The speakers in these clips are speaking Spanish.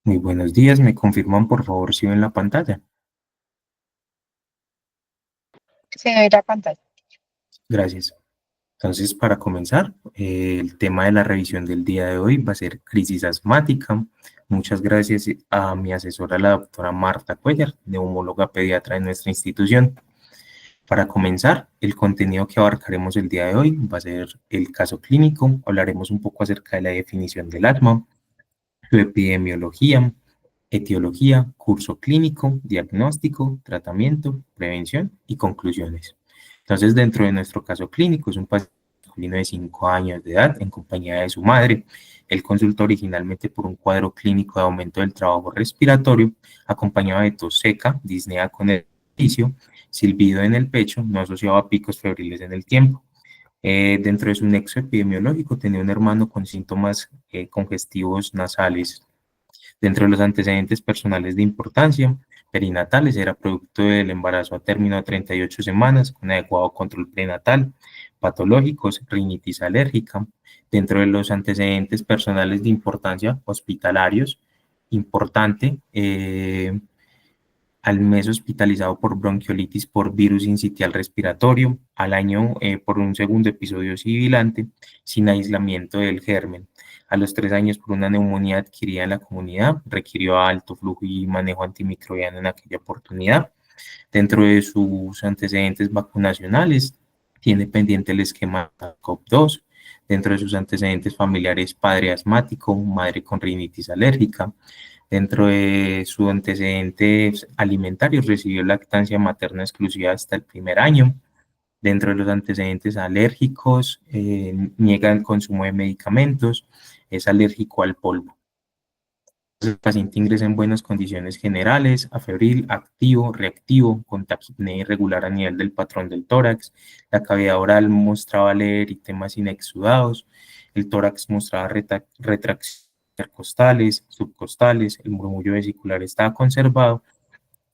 Muy buenos días, ¿me confirman por favor si ven la pantalla? Se ve la pantalla. Gracias. Entonces, para comenzar, el tema de la revisión del día de hoy va a ser crisis asmática. Muchas gracias a mi asesora, la doctora Marta Cuellar, neumóloga pediatra de nuestra institución. Para comenzar, el contenido que abarcaremos el día de hoy va a ser el caso clínico. Hablaremos un poco acerca de la definición del asma, su epidemiología, etiología, curso clínico, diagnóstico, tratamiento, prevención y conclusiones. Entonces, dentro de nuestro caso clínico, es un paciente masculino de 5 años de edad en compañía de su madre. Él consultó originalmente por un cuadro clínico de aumento del trabajo respiratorio, acompañado de tos seca, disnea con ejercicio, silbido en el pecho, no asociado a picos febriles en el tiempo. Dentro de su nexo epidemiológico tenía un hermano con síntomas congestivos nasales. Dentro de los antecedentes personales de importancia, perinatales, era producto del embarazo a término de 38 semanas, con adecuado control prenatal, patológicos, rinitis alérgica. Dentro de los antecedentes personales de importancia, hospitalarios, importante, al mes hospitalizado por bronquiolitis por virus sincitial respiratorio, al año por un segundo episodio sibilante, sin aislamiento del germen. A los 3 años por una neumonía adquirida en la comunidad, requirió alto flujo y manejo antimicrobiano en aquella oportunidad. Dentro de sus antecedentes vacunacionales, tiene pendiente el esquema COP2. Dentro de sus antecedentes familiares, padre asmático, madre con rinitis alérgica. Dentro de sus antecedentes alimentarios, recibió lactancia materna exclusiva hasta el primer año. Dentro de los antecedentes alérgicos, niega el consumo de medicamentos, es alérgico al polvo. El paciente ingresa en buenas condiciones generales, afebril, activo, reactivo, con taquipnea irregular a nivel del patrón del tórax. La cavidad oral mostraba leer eritemas inexudados. El tórax mostraba retracciones intercostales, subcostales. El murmullo vesicular estaba conservado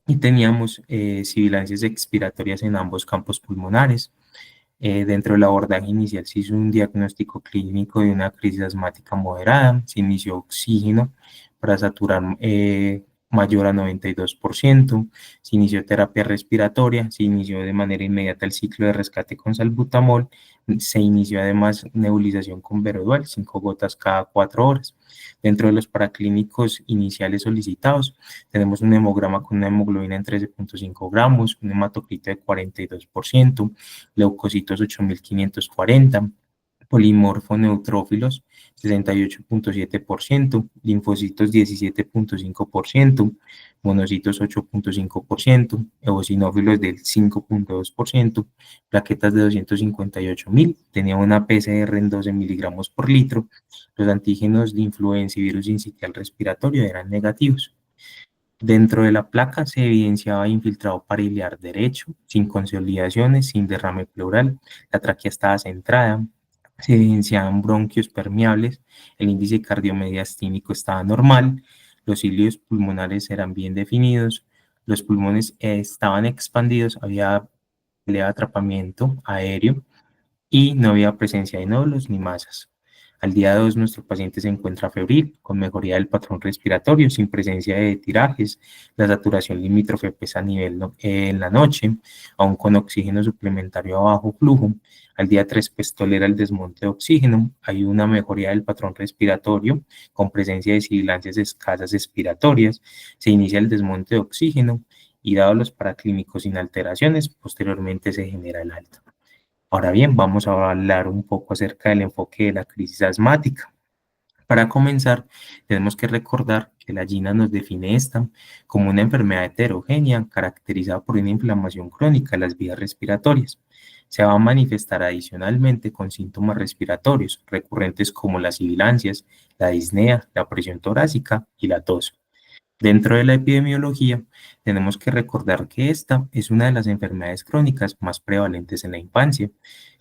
y teníamos sibilancias expiratorias en ambos campos pulmonares. Dentro del abordaje inicial se hizo un diagnóstico clínico de una crisis asmática moderada, se inició oxígeno para saturar mayor a 92%, se inició terapia respiratoria, se inició de manera inmediata el ciclo de rescate con salbutamol, se inició además nebulización con Verodual, 5 gotas cada 4 horas. Dentro de los paraclínicos iniciales solicitados, tenemos un hemograma con una hemoglobina en 13.5 gramos, un hematocrito de 42%, leucocitos 8.540, polimorfo neutrófilos 68.7%, linfocitos 17.5%, monocitos 8.5%, eosinófilos del 5.2%, plaquetas de 258.000, tenía una PCR en 12 miligramos por litro, los antígenos de influenza y virus sincitial respiratorio eran negativos. Dentro de la placa se evidenciaba infiltrado pariliar derecho, sin consolidaciones, sin derrame pleural, la tráquea estaba centrada, se evidenciaban bronquios permeables, el índice cardiomediastínico estaba normal, los cilios pulmonares eran bien definidos, los pulmones estaban expandidos, había leve atrapamiento aéreo y no había presencia de nódulos ni masas. Al día 2, nuestro paciente se encuentra febril, con mejoría del patrón respiratorio, sin presencia de tirajes, la saturación limítrofe pesa a nivel en la noche, aún con oxígeno suplementario a bajo flujo. Al día 3, pues tolera el desmonte de oxígeno, hay una mejoría del patrón respiratorio, con presencia de sibilancias escasas expiratorias, se inicia el desmonte de oxígeno y dado los paraclínicos sin alteraciones, posteriormente se genera el alta. Ahora bien, vamos a hablar un poco acerca del enfoque de la crisis asmática. Para comenzar, tenemos que recordar que la GINA nos define esta como una enfermedad heterogénea caracterizada por una inflamación crónica de las vías respiratorias. Se va a manifestar adicionalmente con síntomas respiratorios recurrentes como las sibilancias, la disnea, la presión torácica y la tos. Dentro de la epidemiología, tenemos que recordar que esta es una de las enfermedades crónicas más prevalentes en la infancia.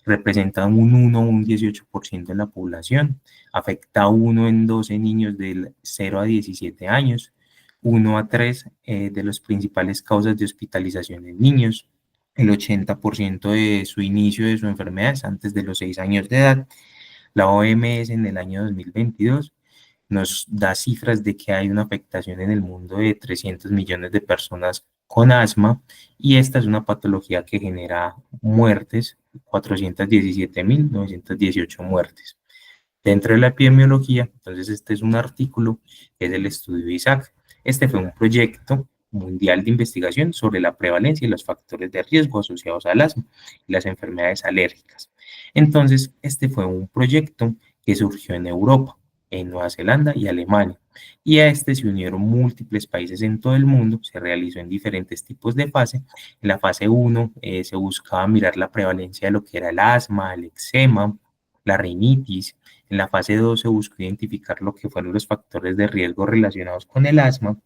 Representa un 1 o un 18% de la población, afecta a 1 en 12 niños de 0 a 17 años, 1 a 3 de las principales causas de hospitalización en niños, el 80% de su inicio de su enfermedad es antes de los 6 años de edad. La OMS en el año 2022 nos da cifras de que hay una afectación en el mundo de 300 millones de personas con asma y esta es una patología que genera muertes, 417.918 muertes. Dentro de la epidemiología, entonces este es un artículo que es el estudio ISAC. Este fue un proyecto mundial de investigación sobre la prevalencia y los factores de riesgo asociados al asma y las enfermedades alérgicas. Entonces, este fue un proyecto que surgió en Europa, en Nueva Zelanda y Alemania. Y a este se unieron múltiples países en todo el mundo, se realizó en diferentes tipos de fase. En la fase 1 se buscaba mirar la prevalencia de lo que era el asma, el eczema, la rinitis. En la fase 2 se buscó identificar lo que fueron los factores de riesgo relacionados con el asma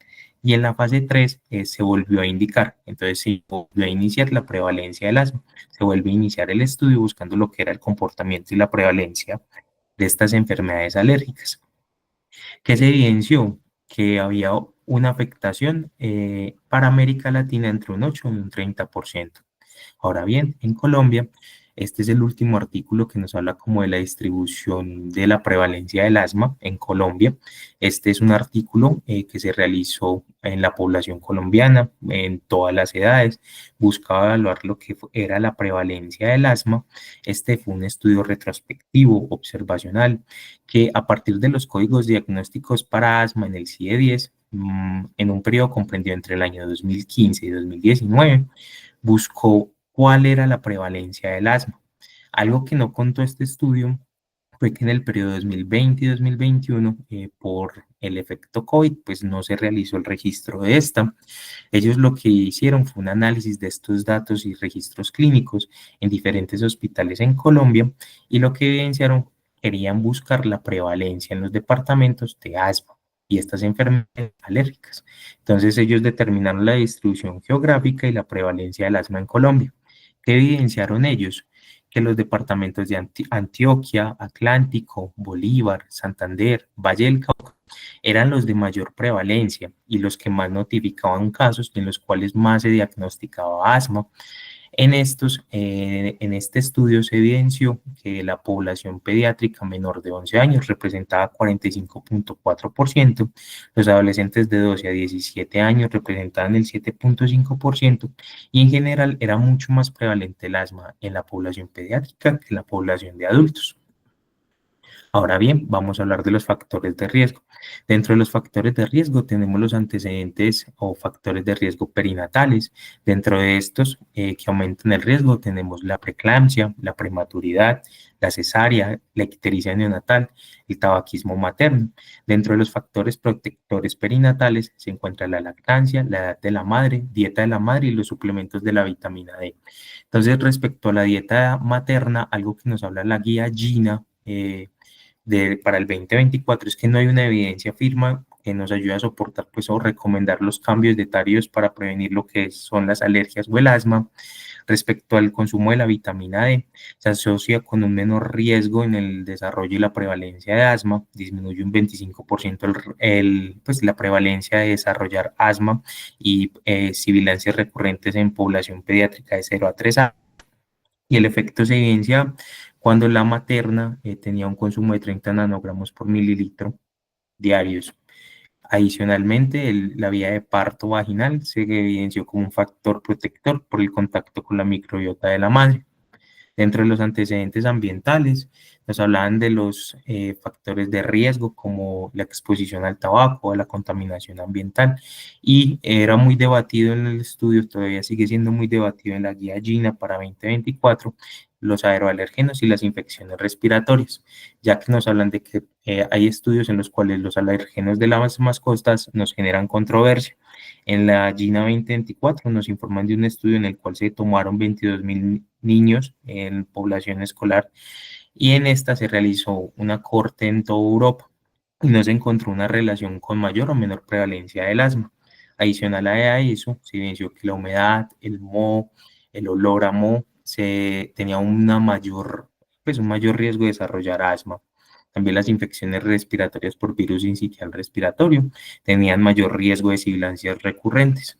y en la fase 3 se volvió a indicar, entonces se volvió a iniciar la prevalencia del asma, se vuelve a iniciar el estudio buscando lo que era el comportamiento y la prevalencia de estas enfermedades alérgicas. ¿Qué se evidenció? Que había una afectación para América Latina entre un 8 y un 30%. Ahora bien, en Colombia, este es el último artículo que nos habla como de la distribución de la prevalencia del asma en Colombia. Este es un artículo que se realizó en la población colombiana, en todas las edades, buscaba evaluar lo que era la prevalencia del asma. Este fue un estudio retrospectivo, observacional, que a partir de los códigos diagnósticos para asma en el CIE-10, en un periodo comprendido entre el año 2015 y 2019, buscó cuál era la prevalencia del asma. Algo que no contó este estudio fue que en el periodo 2020 y 2021, por el efecto COVID, pues no se realizó el registro de esta. Ellos lo que hicieron fue un análisis de estos datos y registros clínicos en diferentes hospitales en Colombia y lo que evidenciaron, querían buscar la prevalencia en los departamentos de asma y estas enfermedades alérgicas. Entonces ellos determinaron la distribución geográfica y la prevalencia del asma en Colombia. ¿Qué evidenciaron ellos? Que los departamentos de Antioquia, Atlántico, Bolívar, Santander, Valle del Cauca eran los de mayor prevalencia y los que más notificaban casos y en los cuales más se diagnosticaba asma. En este estudio se evidenció que la población pediátrica menor de 11 años representaba 45.4%, los adolescentes de 12 a 17 años representaban el 7.5% y en general era mucho más prevalente el asma en la población pediátrica que en la población de adultos. Ahora bien, vamos a hablar de los factores de riesgo. Dentro de los factores de riesgo tenemos los antecedentes o factores de riesgo perinatales. Dentro de estos que aumentan el riesgo tenemos la preeclampsia, la prematuridad, la cesárea, la ictericia neonatal, el tabaquismo materno. Dentro de los factores protectores perinatales se encuentra la lactancia, la edad de la madre, dieta de la madre y los suplementos de la vitamina D. Entonces, respecto a la dieta materna, algo que nos habla la guía GINA, para el 2024 es que no hay una evidencia firme que nos ayude a soportar pues, o recomendar los cambios dietarios para prevenir lo que son las alergias o el asma. Respecto al consumo de la vitamina D, se asocia con un menor riesgo en el desarrollo y la prevalencia de asma, disminuye un 25% pues, la prevalencia de desarrollar asma y sibilancias recurrentes en población pediátrica de 0 a 3 años. Y el efecto se evidencia cuando la materna tenía un consumo de 30 nanogramos por mililitro diarios. Adicionalmente, la vía de parto vaginal se evidenció como un factor protector por el contacto con la microbiota de la madre. Dentro de los antecedentes ambientales, nos hablaban de los factores de riesgo como la exposición al tabaco, a la contaminación ambiental, y era muy debatido en el estudio, todavía sigue siendo muy debatido en la guía GINA para 2024, los aeroalergenos y las infecciones respiratorias, ya que nos hablan de que hay estudios en los cuales los alergenos de las mascotas nos generan controversia. En la GINA 2024 nos informan de un estudio en el cual se tomaron 22.000 niños en población escolar y en esta se realizó una corte en toda Europa y no se encontró una relación con mayor o menor prevalencia del asma. Adicional a eso, se evidenció que la humedad, el moho, el olor a moho, tenía pues un mayor riesgo de desarrollar asma. También las infecciones respiratorias por virus sincitial respiratorio tenían mayor riesgo de sibilancias recurrentes.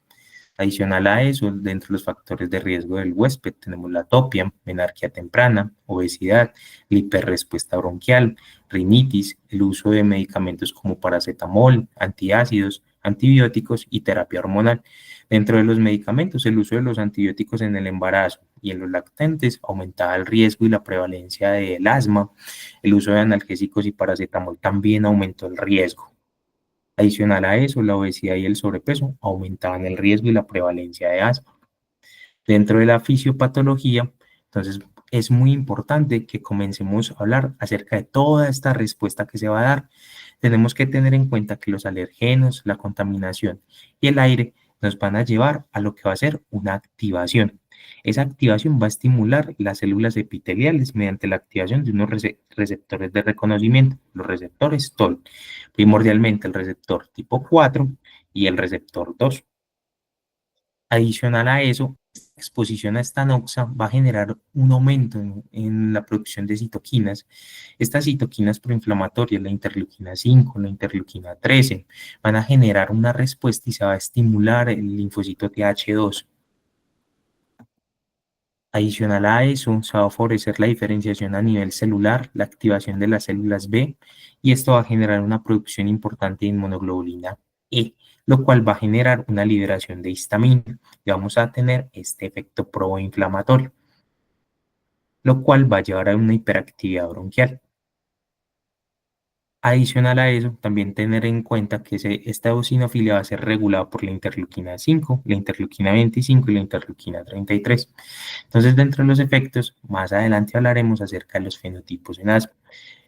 Adicional a eso, dentro de los factores de riesgo del huésped, tenemos la atopia, menarquía temprana, obesidad, la hiperrespuesta bronquial, rinitis, el uso de medicamentos como paracetamol, antiácidos, antibióticos y terapia hormonal. Dentro de los medicamentos, el uso de los antibióticos en el embarazo y en los lactantes aumentaba el riesgo y la prevalencia del asma. El uso de analgésicos y paracetamol también aumentó el riesgo. Adicional a eso, la obesidad y el sobrepeso aumentaban el riesgo y la prevalencia de asma. Dentro de la fisiopatología, entonces es muy importante que comencemos a hablar acerca de toda esta respuesta que se va a dar. Tenemos que tener en cuenta que los alergenos, la contaminación y el aire nos van a llevar a lo que va a ser una activación. Esa activación va a estimular las células epiteliales mediante la activación de unos receptores de reconocimiento, los receptores TOL, primordialmente el receptor tipo 4 y el receptor 2. Adicional a eso, exposición a esta noxa va a generar un aumento en la producción de citoquinas. Estas citoquinas proinflamatorias, la interleuquina 5, la interleuquina 13, van a generar una respuesta y se va a estimular el linfocito TH2. Adicional a eso, se va a favorecer la diferenciación a nivel celular, la activación de las células B, y esto va a generar una producción importante de inmunoglobulina E, lo cual va a generar una liberación de histamina, y vamos a tener este efecto proinflamatorio, lo cual va a llevar a una hiperactividad bronquial. Adicional a eso, también tener en cuenta que esta eosinofilia va a ser regulada por la interleuquina 5, la interleuquina 25 y la interleuquina 33. Entonces, dentro de los efectos, más adelante hablaremos acerca de los fenotipos en asma.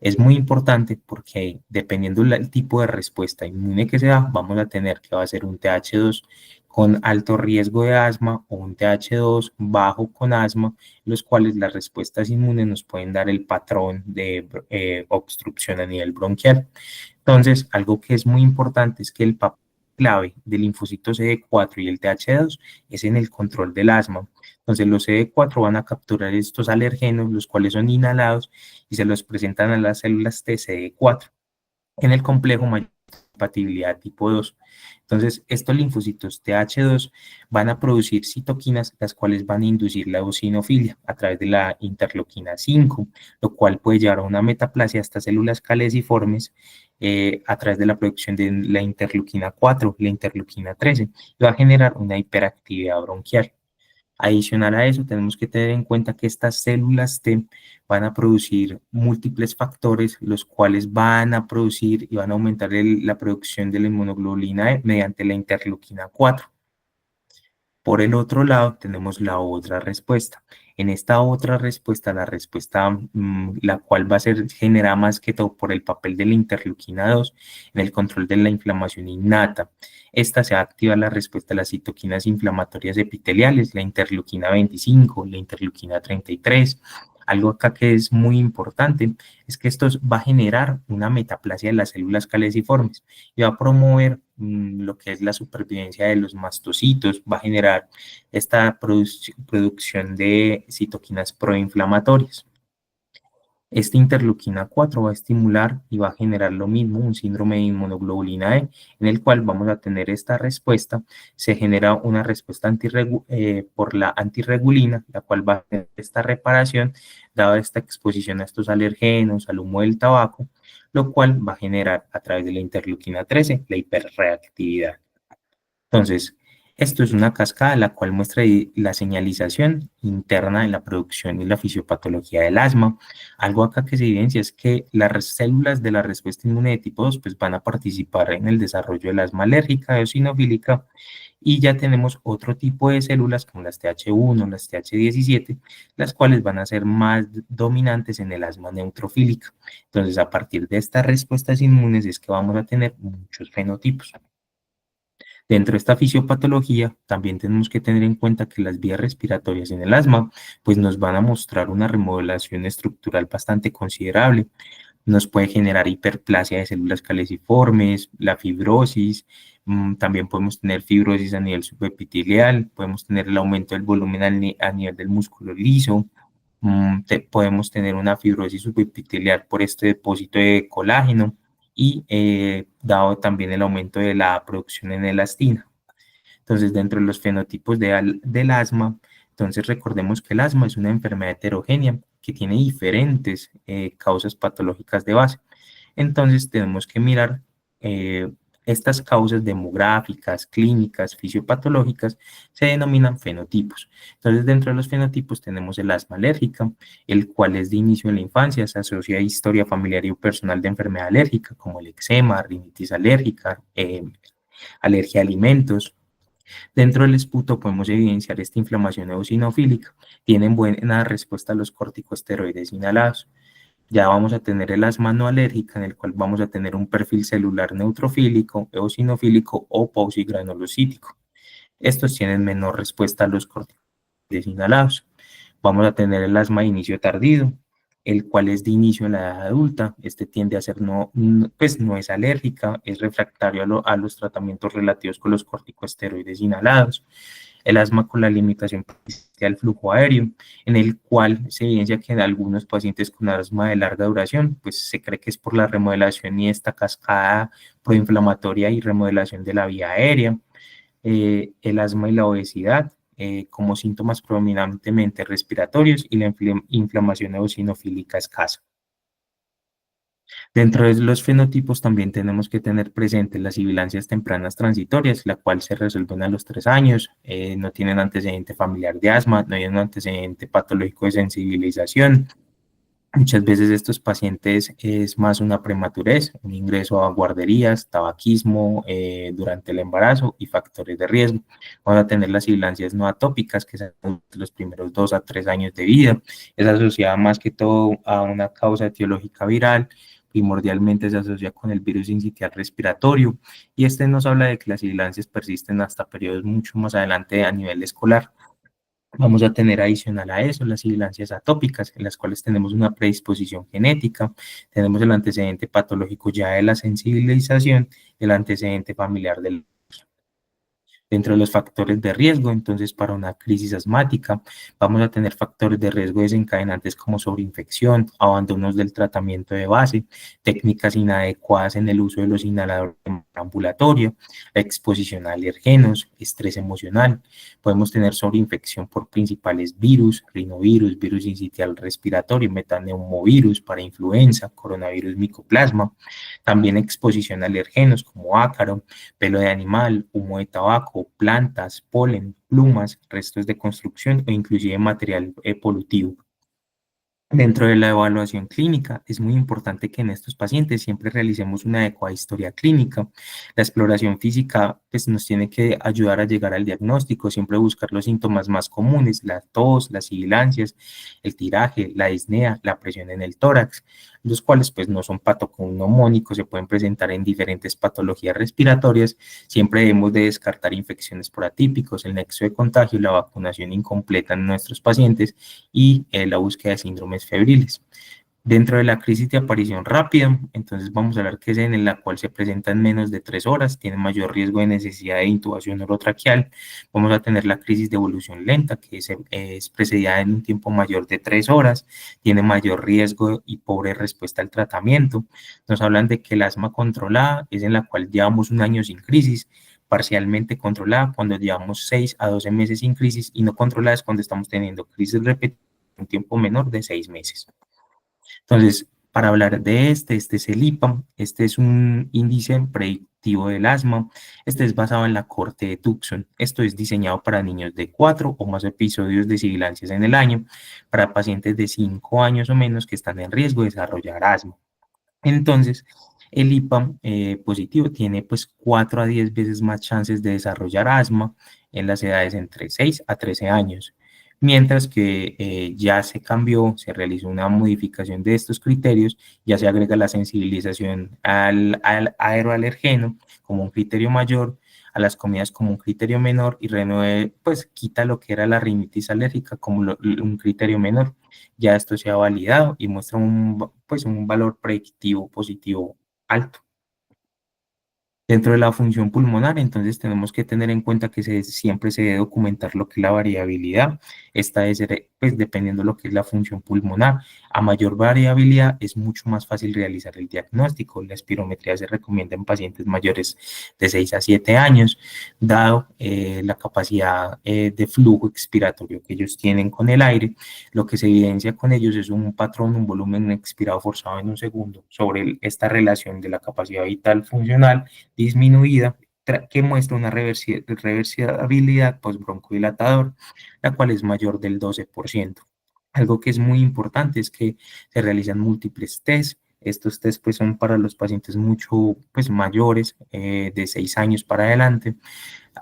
Es muy importante porque dependiendo del tipo de respuesta inmune que se da, vamos a tener que va a ser un TH2 con alto riesgo de asma o un TH2 bajo con asma, los cuales las respuestas inmunes nos pueden dar el patrón de obstrucción a nivel bronquial. Entonces, algo que es muy importante es que el papel clave del linfocito CD4 y el TH2 es en el control del asma. Entonces, los CD4 van a capturar estos alergenos, los cuales son inhalados y se los presentan a las células TCD4 en el complejo mayor compatibilidad tipo 2. Entonces, estos linfocitos TH2 van a producir citoquinas, las cuales van a inducir la eosinofilia a través de la interleuquina 5, lo cual puede llevar a una metaplasia hasta células caliciformes a través de la producción de la interleuquina 4, la interleuquina 13, y va a generar una hiperactividad bronquial. Adicional a eso, tenemos que tener en cuenta que estas células T van a producir múltiples factores, los cuales van a producir y van a aumentar la producción de la inmunoglobulina E mediante la interleuquina 4. Por el otro lado, tenemos la otra respuesta. En esta otra respuesta, la respuesta la cual va a ser generada más que todo por el papel de la interleuquina 2 en el control de la inflamación innata. Esta se va a activar la respuesta de las citoquinas inflamatorias epiteliales, la interleuquina 25, la interleuquina 33. Algo acá que es muy importante es que esto va a generar una metaplasia de las células caliciformes y va a promover lo que es la supervivencia de los mastocitos, va a generar esta producción de citoquinas proinflamatorias. Esta interleuquina 4 va a estimular y va a generar lo mismo, un síndrome de inmunoglobulina E, en el cual vamos a tener esta respuesta. Se genera una respuesta por la antirregulina, la cual va a tener esta reparación, dada esta exposición a estos alergenos, al humo del tabaco, lo cual va a generar a través de la interleuquina 13 la hiperreactividad. Entonces, esto es una cascada la cual muestra la señalización interna de la producción y la fisiopatología del asma. Algo acá que se evidencia es que las células de la respuesta inmune de tipo 2 pues, van a participar en el desarrollo del asma alérgica, eosinofílica, y ya tenemos otro tipo de células como las TH1, las TH17, las cuales van a ser más dominantes en el asma neutrofílica. Entonces, a partir de estas respuestas inmunes es que vamos a tener muchos fenotipos. Dentro de esta fisiopatología, también tenemos que tener en cuenta que las vías respiratorias en el asma, pues nos van a mostrar una remodelación estructural bastante considerable. Nos puede generar hiperplasia de células caliciformes, la fibrosis, también podemos tener fibrosis a nivel subepitelial, podemos tener el aumento del volumen a nivel del músculo liso, podemos tener una fibrosis subepitelial por este depósito de colágeno, y dado también el aumento de la producción en elastina. Entonces, dentro de los fenotipos del asma, entonces recordemos que el asma es una enfermedad heterogénea que tiene diferentes causas patológicas de base. Entonces, tenemos que mirar eh, estas causas demográficas, clínicas, fisiopatológicas, se denominan fenotipos. Entonces, dentro de los fenotipos tenemos el asma alérgica, el cual es de inicio en la infancia, se asocia a historia familiar y personal de enfermedad alérgica, como el eczema, rinitis alérgica, alergia a alimentos. Dentro del esputo podemos evidenciar esta inflamación eosinofílica. Tienen buena respuesta a los corticosteroides inhalados. Ya vamos a tener el asma no alérgica, en el cual vamos a tener un perfil celular neutrofílico, eosinofílico o pausigranulocítico. Estos tienen menor respuesta a los corticoides inhalados. Vamos a tener el asma de inicio tardío, el cual es de inicio en la edad adulta. Este tiende a ser pues no es alérgica, es refractario a los tratamientos relativos con los corticosteroides inhalados. El asma con la limitación del flujo aéreo, en el cual se evidencia que en algunos pacientes con asma de larga duración, pues se cree que es por la remodelación y esta cascada proinflamatoria y remodelación de la vía aérea. El asma y la obesidad como síntomas predominantemente respiratorios y la inflamación eosinofílica escasa. Dentro de los fenotipos también tenemos que tener presentes las sibilancias tempranas transitorias, la cual se resuelven a los 3 años, no tienen antecedente familiar de asma, no hay un antecedente patológico de sensibilización. Muchas veces estos pacientes es más una prematurez, un ingreso a guarderías, tabaquismo durante el embarazo y factores de riesgo. Vamos a tener las sibilancias no atópicas, que son los primeros 2 a 3 años de vida. Es asociada más que todo a una causa etiológica viral. Primordialmente se asocia con el virus sincitial respiratorio y este nos habla de que las sibilancias persisten hasta periodos mucho más adelante a nivel escolar. Vamos a tener adicional a eso las sibilancias atópicas, en las cuales tenemos una predisposición genética, tenemos el antecedente patológico ya de la sensibilización, el antecedente familiar del dentro de los factores de riesgo. Entonces, para una crisis asmática, vamos a tener factores de riesgo desencadenantes como sobreinfección, abandonos del tratamiento de base, técnicas inadecuadas en el uso de los inhaladores ambulatorio, exposición a alergenos, estrés emocional. Podemos tener sobreinfección por principales virus, rinovirus, virus sincitial respiratorio, metaneumovirus para influenza, coronavirus micoplasma. También exposición a alergenos como ácaro, pelo de animal, humo de tabaco, plantas, polen, plumas, restos de construcción o inclusive material polutivo. Dentro de la evaluación clínica, es muy importante que en estos pacientes siempre realicemos una adecuada historia clínica. La exploración física pues, nos tiene que ayudar a llegar al diagnóstico, siempre buscar los síntomas más comunes, la tos, las sibilancias, el tiraje, la disnea, la presión en el tórax, los cuales pues no son patognomónicos, se pueden presentar en diferentes patologías respiratorias. Siempre debemos de descartar infecciones por atípicos, el nexo de contagio, la vacunación incompleta en nuestros pacientes y la búsqueda de síndromes febriles. Dentro de la crisis de aparición rápida, entonces vamos a hablar que es en la cual se presenta en menos de 3 horas, tiene mayor riesgo de necesidad de intubación orotraqueal. Vamos a tener la crisis de evolución lenta, que es precedida en un tiempo mayor de 3 horas, tiene mayor riesgo y pobre respuesta al tratamiento. Nos hablan de que el asma controlada es en la cual llevamos un año sin crisis, parcialmente controlada cuando llevamos 6 a 12 meses sin crisis y no controlada es cuando estamos teniendo crisis repetidas en un tiempo menor de 6 meses. Entonces, para hablar de este es el IPA, este es un índice predictivo del asma, este es basado en la corte de Tucson, esto es diseñado para niños de 4 o más episodios de sibilancias en el año, para pacientes de 5 años o menos que están en riesgo de desarrollar asma. Entonces, el IPA positivo tiene pues 4 a 10 veces más chances de desarrollar asma en las edades entre 6 a 13 años, mientras que ya se cambió, se realizó una modificación de estos criterios, ya se agrega la sensibilización al aeroalergeno como un criterio mayor, a las comidas como un criterio menor y pues quita lo que era la rinitis alérgica como un criterio menor. Ya esto se ha validado y muestra pues un valor predictivo positivo alto. Dentro de la función pulmonar, entonces tenemos que tener en cuenta que siempre se debe documentar lo que es la variabilidad. Esta es, pues, dependiendo de lo que es la función pulmonar. A mayor variabilidad es mucho más fácil realizar el diagnóstico. La espirometría se recomienda en pacientes mayores de 6 a 7 años, dado la capacidad de flujo expiratorio que ellos tienen con el aire. Lo que se evidencia con ellos es un patrón, un volumen expirado forzado en un segundo sobre esta relación de la capacidad vital funcional disminuida que muestra una reversibilidad postbroncodilatador, la cual es mayor del 12%. Algo que es muy importante es que se realizan múltiples test. Estos test pues, son para los pacientes mucho pues, mayores, de 6 años para adelante.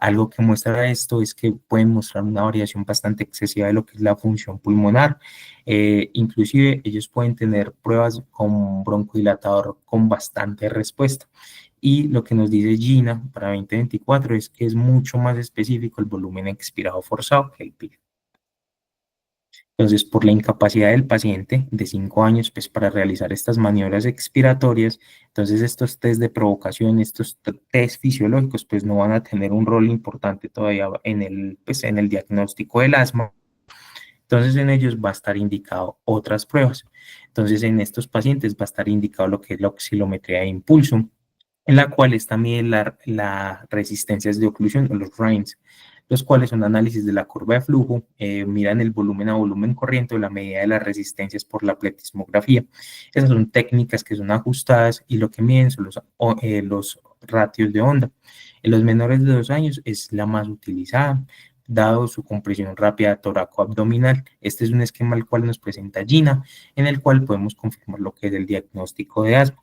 Algo que muestra esto es que pueden mostrar una variación bastante excesiva de lo que es la función pulmonar. Inclusive ellos pueden tener pruebas con broncodilatador con bastante respuesta. Y lo que nos dice Gina para 2024 es que es mucho más específico el volumen expirado forzado que el PIB. Entonces, por la incapacidad del paciente de 5 años, pues para realizar estas maniobras expiratorias, entonces estos test de provocación, estos test fisiológicos, pues no van a tener un rol importante todavía pues, en el diagnóstico del asma. Entonces, en ellos va a estar indicado otras pruebas. Entonces, en estos pacientes va a estar indicado lo que es la oscilometría de impulso, en la cual es también la resistencias de oclusión o los RAINS, los cuales son análisis de la curva de flujo, miran el volumen a volumen corriente o la medida de las resistencias por la pletismografía. Esas son técnicas que son ajustadas y lo que miden son los ratios de onda. En los menores de 2 años es la más utilizada, dado su compresión rápida toracoabdominal. Este es un esquema al cual nos presenta Gina, en el cual podemos confirmar lo que es el diagnóstico de asma.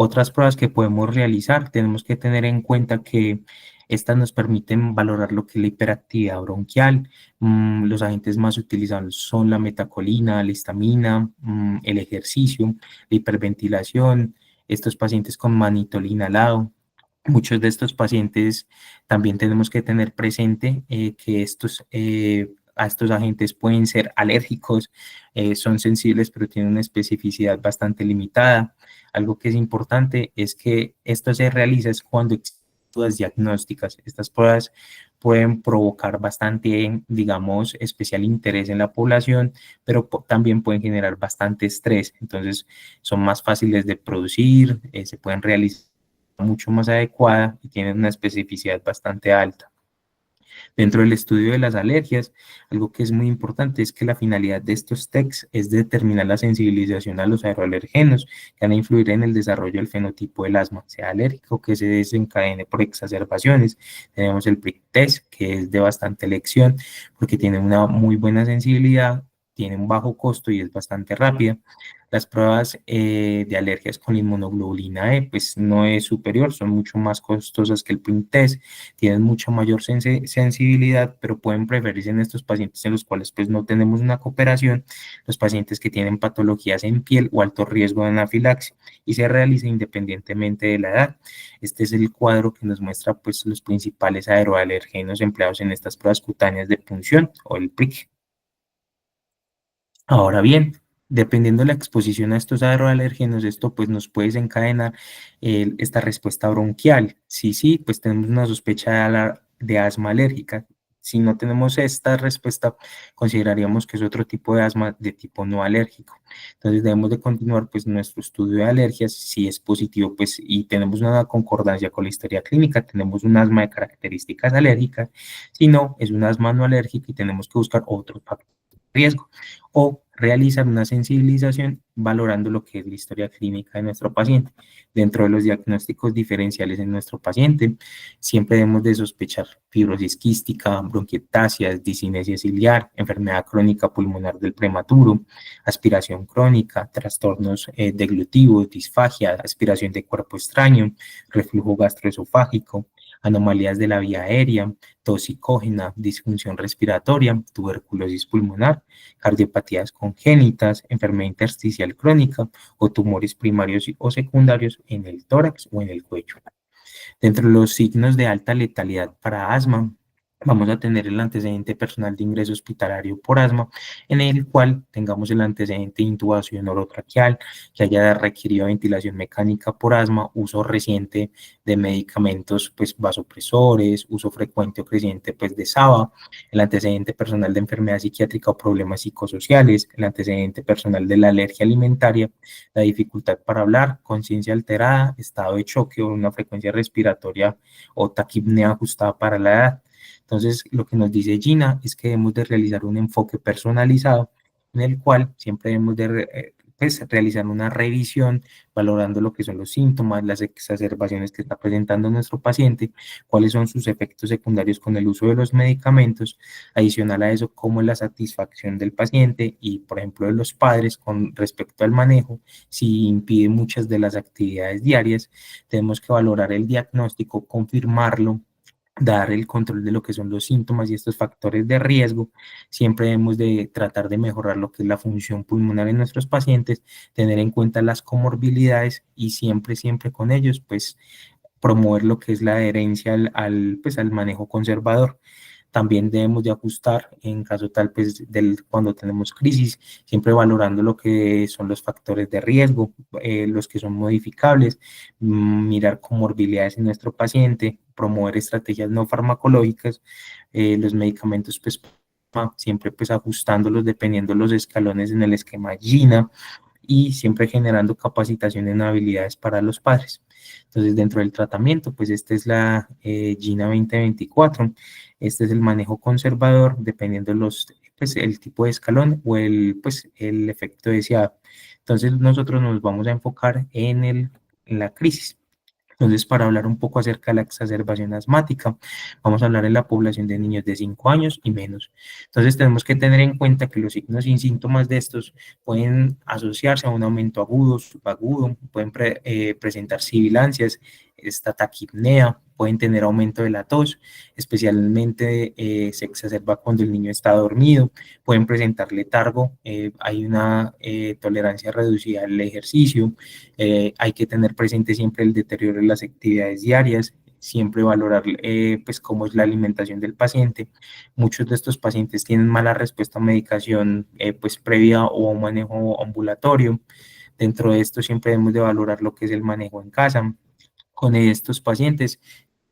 Otras pruebas que podemos realizar, tenemos que tener en cuenta que estas nos permiten valorar lo que es la hiperactividad bronquial. Los agentes más utilizados son la metacolina, la histamina, el ejercicio, la hiperventilación, estos pacientes con manitol inhalado. Muchos de estos pacientes también tenemos que tener presente que a estos agentes pueden ser alérgicos, son sensibles, pero tienen una especificidad bastante limitada. Algo que es importante es que esto se realiza es cuando existen dudas diagnósticas. Estas pruebas pueden provocar bastante, digamos, especial interés en la población, pero también pueden generar bastante estrés. Entonces, son más fáciles de producir, se pueden realizar mucho más adecuada y tienen una especificidad bastante alta. Dentro del estudio de las alergias, algo que es muy importante es que la finalidad de estos TECs es determinar la sensibilización a los aeroalergenos que van a influir en el desarrollo del fenotipo del asma, sea alérgico que se desencadene por exacerbaciones. Tenemos el PRIC test, que es de bastante elección porque tiene una muy buena sensibilidad, tiene un bajo costo y es bastante rápida. Las pruebas de alergias con la inmunoglobulina E, pues no es superior, son mucho más costosas que el PRINT test, tienen mucha mayor sensibilidad, pero pueden preferirse en estos pacientes en los cuales pues no tenemos una cooperación, los pacientes que tienen patologías en piel o alto riesgo de anafilaxia y se realiza independientemente de la edad. Este es el cuadro que nos muestra pues los principales aeroalergenos empleados en estas pruebas cutáneas de punción o el PRIC. Ahora bien, dependiendo de la exposición a estos aeroalérgenos, esto pues nos puede desencadenar esta respuesta bronquial. Sí, pues tenemos una sospecha de asma alérgica. Si no tenemos esta respuesta, consideraríamos que es otro tipo de asma de tipo no alérgico. Entonces debemos de continuar pues nuestro estudio de alergias. Si es positivo pues y tenemos una concordancia con la historia clínica, tenemos un asma de características alérgicas. Si no, es un asma no alérgica y tenemos que buscar otro factor de riesgo o realizar una sensibilización valorando lo que es la historia clínica de nuestro paciente. Dentro de los diagnósticos diferenciales en nuestro paciente, siempre debemos de sospechar fibrosis quística, bronquiectasias, discinesia ciliar, enfermedad crónica pulmonar del prematuro, aspiración crónica, trastornos deglutivos, disfagia, aspiración de cuerpo extraño, reflujo gastroesofágico, anomalías de la vía aérea, tos psicógena, disfunción respiratoria, tuberculosis pulmonar, cardiopatías congénitas, enfermedad intersticial crónica o tumores primarios o secundarios en el tórax o en el cuello. Dentro de los signos de alta letalidad para asma, Vamos a tener el antecedente personal de ingreso hospitalario por asma, en el cual tengamos el antecedente de intubación orotraqueal, que haya requerido ventilación mecánica por asma, uso reciente de medicamentos pues vasopresores, uso frecuente o creciente pues de SABA, el antecedente personal de enfermedad psiquiátrica o problemas psicosociales, el antecedente personal de la alergia alimentaria, la dificultad para hablar, conciencia alterada, estado de choque o una frecuencia respiratoria o taquipnea ajustada para la edad. Entonces, lo que nos dice Gina es que debemos de realizar un enfoque personalizado en el cual siempre debemos de pues, realizar una revisión valorando lo que son los síntomas, las exacerbaciones que está presentando nuestro paciente, cuáles son sus efectos secundarios con el uso de los medicamentos, adicional a eso, cómo es la satisfacción del paciente y, por ejemplo, de los padres con respecto al manejo, si impide muchas de las actividades diarias, tenemos que valorar el diagnóstico, confirmarlo, dar el control de lo que son los síntomas y estos factores de riesgo. Siempre debemos de tratar de mejorar lo que es la función pulmonar en nuestros pacientes, tener en cuenta las comorbilidades y siempre, siempre con ellos, pues promover lo que es la adherencia pues, al manejo conservador. También debemos de ajustar en caso tal, pues, cuando tenemos crisis, siempre valorando lo que son los factores de riesgo, los que son modificables, mirar comorbilidades en nuestro paciente, promover estrategias no farmacológicas, los medicamentos, pues, siempre pues ajustándolos dependiendo de los escalones en el esquema GINA y siempre generando capacitación en habilidades para los padres. Entonces, dentro del tratamiento, pues esta es la GINA 2024, este es el manejo conservador, dependiendo pues, el tipo de escalón o pues, el efecto deseado. Entonces, nosotros nos vamos a enfocar en la crisis. Entonces, para hablar un poco acerca de la exacerbación asmática, vamos a hablar de la población de niños de 5 años y menos. Entonces, tenemos que tener en cuenta que los signos y síntomas de estos pueden asociarse a un aumento agudo, subagudo, pueden presentar sibilancias, esta taquipnea, pueden tener aumento de la tos, especialmente se exacerba cuando el niño está dormido, pueden presentar letargo, hay una tolerancia reducida al ejercicio, hay que tener presente siempre el deterioro de las actividades diarias, siempre valorar pues cómo es la alimentación del paciente. Muchos de estos pacientes tienen mala respuesta a medicación pues previa o a un manejo ambulatorio. Dentro de esto siempre debemos de valorar lo que es el manejo en casa. Con estos pacientes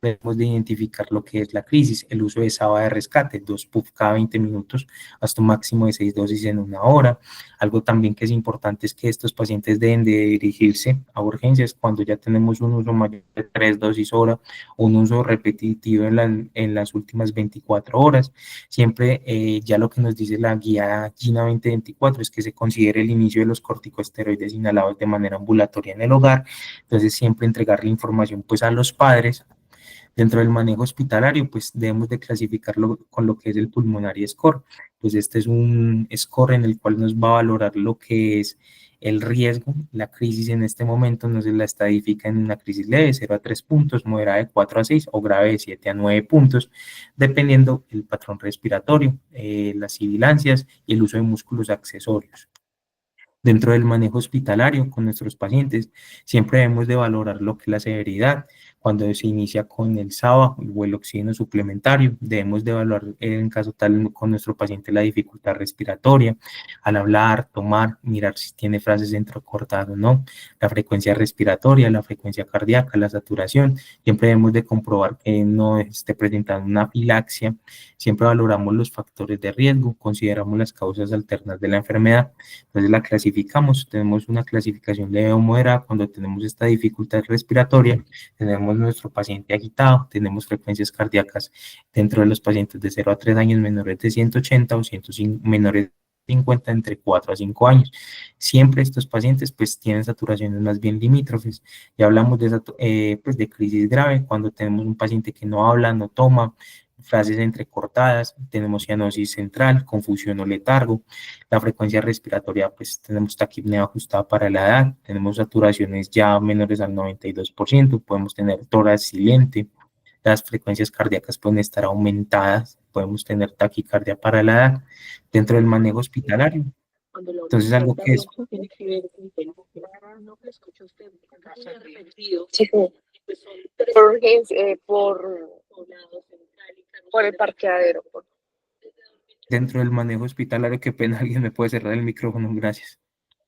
debemos de identificar lo que es la crisis, el uso de SABA de rescate, 2 puff cada 20 minutos, hasta un máximo de 6 dosis en una hora. Algo también que es importante es que estos pacientes deben de dirigirse a urgencias cuando ya tenemos un uso mayor de 3 dosis hora o un uso repetitivo en las últimas 24 horas. Siempre ya lo que nos dice la guía GINA 2024 es que se considere el inicio de los corticosteroides inhalados de manera ambulatoria en el hogar. Entonces siempre entregarle información pues a los padres. Dentro del manejo hospitalario, pues debemos de clasificarlo con lo que es el Pulmonary Score. Pues este es un score en el cual nos va a valorar lo que es el riesgo, la crisis en este momento nos la estadifica en una crisis leve, 0 a 3 puntos, moderada de 4 a 6 o grave de 7 a 9 puntos, dependiendo el patrón respiratorio, las sibilancias y el uso de músculos accesorios. Dentro del manejo hospitalario con nuestros pacientes, siempre debemos de valorar lo que es la severidad. Cuando se inicia con el SABA o el oxígeno suplementario, debemos de evaluar en caso tal con nuestro paciente la dificultad respiratoria, al hablar, tomar, mirar si tiene frases entrecortadas o no, la frecuencia respiratoria, la frecuencia cardíaca, la saturación. Siempre debemos de comprobar que no esté presentando una afilaxia. Siempre valoramos los factores de riesgo, consideramos las causas alternas de la enfermedad. Entonces la clasificamos, tenemos una clasificación leve o moderada cuando tenemos esta dificultad respiratoria, tenemos nuestro paciente agitado, tenemos frecuencias cardíacas dentro de los pacientes de 0 a 3 años menores de 180 o 105, menores de 50 entre 4 a 5 años. Siempre estos pacientes pues tienen saturaciones más bien limítrofes. Ya hablamos pues, de crisis grave cuando tenemos un paciente que no habla, no toma, frases entrecortadas, tenemos cianosis central, confusión o letargo, la frecuencia respiratoria, pues tenemos taquipnea ajustada para la edad, tenemos saturaciones ya menores al 92%, podemos tener tórax silente, las frecuencias cardíacas pueden estar aumentadas, podemos tener taquicardia para la edad dentro del manejo hospitalario. Entonces, algo que es... Sí, por urgencia, por por el parqueadero. Dentro del manejo hospitalario, qué pena, alguien me puede cerrar el micrófono, gracias.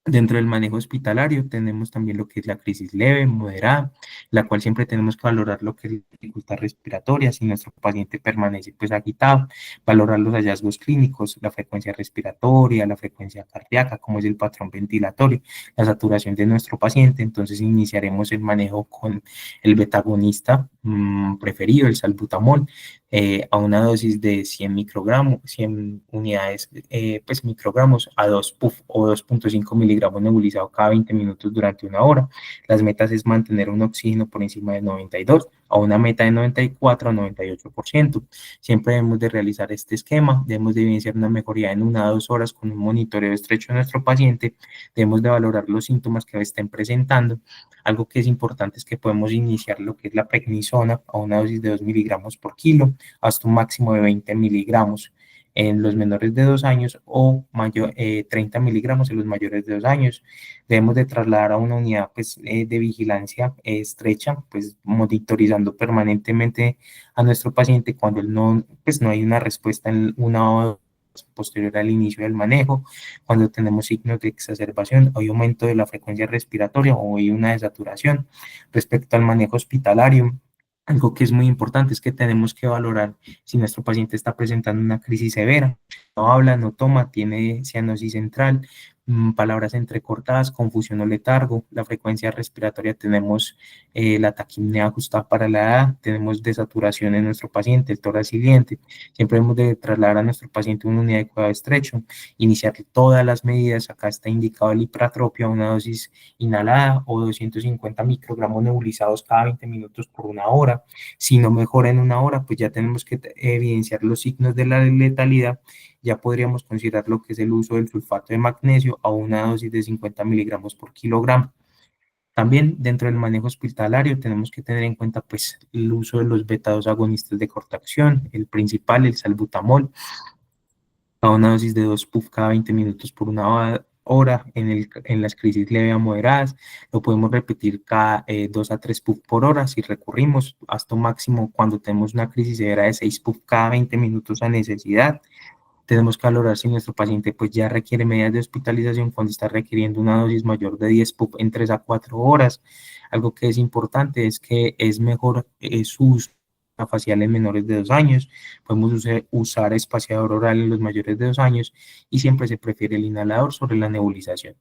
Dentro del manejo hospitalario tenemos también lo que es la crisis leve, moderada, la cual siempre tenemos que valorar lo que es la dificultad respiratoria, si nuestro paciente permanece pues agitado, valorar los hallazgos clínicos, la frecuencia respiratoria, la frecuencia cardíaca, cómo es el patrón ventilatorio, la saturación de nuestro paciente. Entonces iniciaremos el manejo con el betagonista preferido, el salbutamol, a una dosis de 100 microgramos, 100 unidades, pues microgramos a 2 puff o 2.5 miligramos nebulizado cada 20 minutos durante una hora. Las metas es mantener un oxígeno por encima de 92 a una meta de 94 a 98%. Siempre debemos de realizar este esquema, debemos de evidenciar una mejoría en 1 a 2 horas con un monitoreo estrecho de nuestro paciente, debemos de valorar los síntomas que estén presentando. Algo que es importante es que podemos iniciar lo que es la prednisona a una dosis de 2 miligramos por kilo hasta un máximo de 20 miligramos en los menores de 2 años o 30 miligramos en los mayores de 2 años. Debemos de trasladar a una unidad pues, de vigilancia estrecha, pues monitorizando permanentemente a nuestro paciente cuando no, pues, no hay una respuesta en 1 o 2 posterior al inicio del manejo, cuando tenemos signos de exacerbación, hay aumento de la frecuencia respiratoria o hay una desaturación. Respecto al manejo hospitalario, algo que es muy importante es que tenemos que valorar si nuestro paciente está presentando una crisis severa, no habla, no toma, tiene cianosis central, palabras entrecortadas, confusión o letargo, la frecuencia respiratoria tenemos la taquipnea ajustada para la edad, tenemos desaturación en nuestro paciente, el tórax hiliente. Siempre hemos de trasladar a nuestro paciente a una unidad de cuidado estrecho, iniciar todas las medidas, acá está indicado el hipratropia, una dosis inhalada o 250 microgramos nebulizados cada 20 minutos por 1 hora. Si no mejora en 1 hora, pues ya tenemos que evidenciar los signos de la letalidad, ya podríamos considerar lo que es el uso del sulfato de magnesio a una dosis de 50 miligramos por kilogramo. También dentro del manejo hospitalario tenemos que tener en cuenta pues el uso de los beta-2 agonistas de corta acción, el principal, el salbutamol, a una dosis de 2 puff cada 20 minutos por 1 hora en las crisis leve a moderadas. Lo podemos repetir cada 2 a 3 puff por hora si recurrimos hasta un máximo cuando tenemos una crisis severa de 6 puff cada 20 minutos a necesidad. Tenemos que valorar si nuestro paciente pues ya requiere medidas de hospitalización cuando está requiriendo una dosis mayor de 10 puff en 3 a 4 horas. Algo que es importante es que es mejor su uso facial en menores de 2 años, podemos usar espaciador oral en los mayores de 2 años y siempre se prefiere el inhalador sobre la nebulización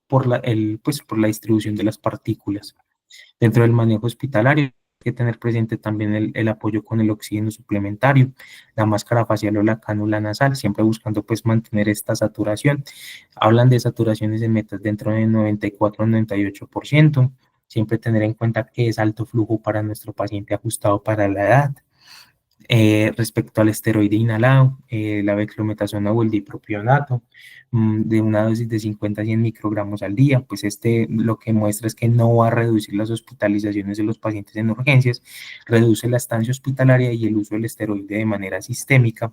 pues, por la distribución de las partículas. Dentro del manejo hospitalario hay que tener presente también el apoyo con el oxígeno suplementario, la máscara facial o la cánula nasal, siempre buscando pues mantener esta saturación. Hablan de saturaciones de metas dentro del 94 al 98%, siempre tener en cuenta que es alto flujo para nuestro paciente ajustado para la edad. Respecto al esteroide inhalado, la beclometasona o el dipropionato, de una dosis de 50 a 100 microgramos al día, pues lo que muestra es que no va a reducir las hospitalizaciones de los pacientes en urgencias, reduce la estancia hospitalaria y el uso del esteroide de manera sistémica.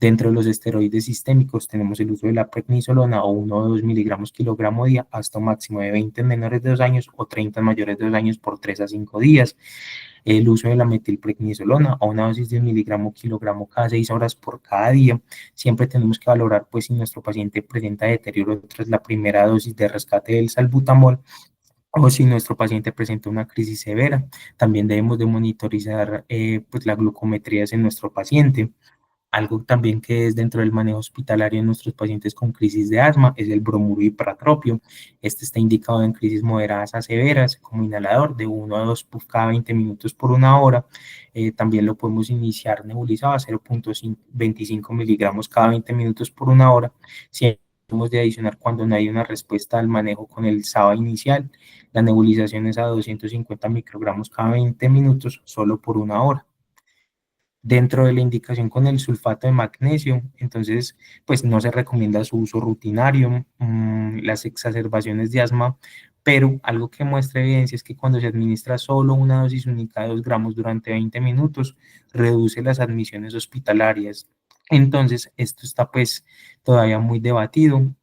Dentro de los esteroides sistémicos tenemos el uso de la prednisolona o 1 o 2 miligramos kilogramo día hasta un máximo de 20 en menores de 2 años o 30 en mayores de 2 años por 3 a 5 días. El uso de la metilprednisolona a una dosis de 1 miligramo kilogramo cada 6 horas por cada día. Siempre tenemos que valorar pues si nuestro paciente presenta deterioro tras la primera dosis de rescate del salbutamol o si nuestro paciente presenta una crisis severa. También debemos de monitorizar pues la glucometría en nuestro paciente. Algo también que es dentro del manejo hospitalario en nuestros pacientes con crisis de asma es el bromuro hipratropio. Este está indicado en crisis moderadas a severas como inhalador de 1 a 2 puff cada 20 minutos por 1 hora. También lo podemos iniciar nebulizado a 0.25 miligramos cada 20 minutos por 1 hora. Si hemos de adicionar cuando no hay una respuesta al manejo con el SABA inicial, la nebulización es a 250 microgramos cada 20 minutos solo por 1 hora. Dentro de la indicación con el sulfato de magnesio, entonces, pues no se recomienda su uso rutinario, las exacerbaciones de asma, pero algo que muestra evidencia es que cuando se administra solo una dosis única de 2 gramos durante 20 minutos, reduce las admisiones hospitalarias. Entonces, esto está pues todavía muy debatido.